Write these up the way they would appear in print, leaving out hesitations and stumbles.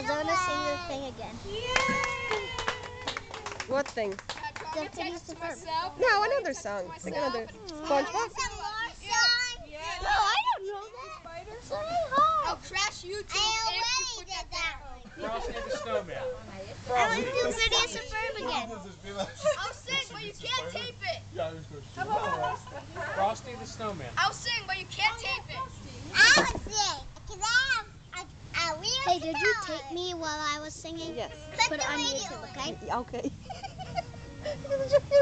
gonna sing the thing again. What thing? The Phineas and Ferb. No, another song. Sing another. SpongeBob? No, I don't know that. It's very hard. I'll crash YouTube if you put that down. Frosty the Snowman. I want to do Phineas and Ferb again. I'll sing, but you can't tape it. Frosty the Snowman. I'll sing, but you can't tape it. I would sing. Hey, did you tape me while I was singing? Yes. Put it on YouTube, okay? Okay.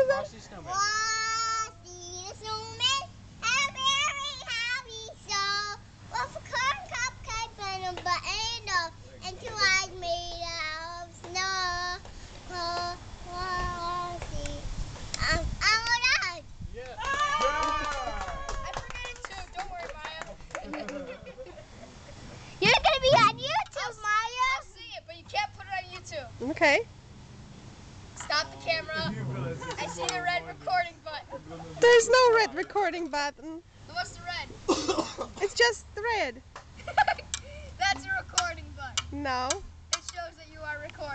Frosty Snowman. Frosty the Snowman had a very happy soul with a corn cupcake and a button up and 2 eyes made out of snow. Frosty. I'm alright. Yeah. I forget it too. Don't worry, Maya. You're gonna be on YouTube, Maya. I'll sing it, but you can't put it on YouTube. Okay. Stop the camera. I see the red recording button. There's no red recording button. What's the red? It's just the red. That's a recording button. No. It shows that you are recording.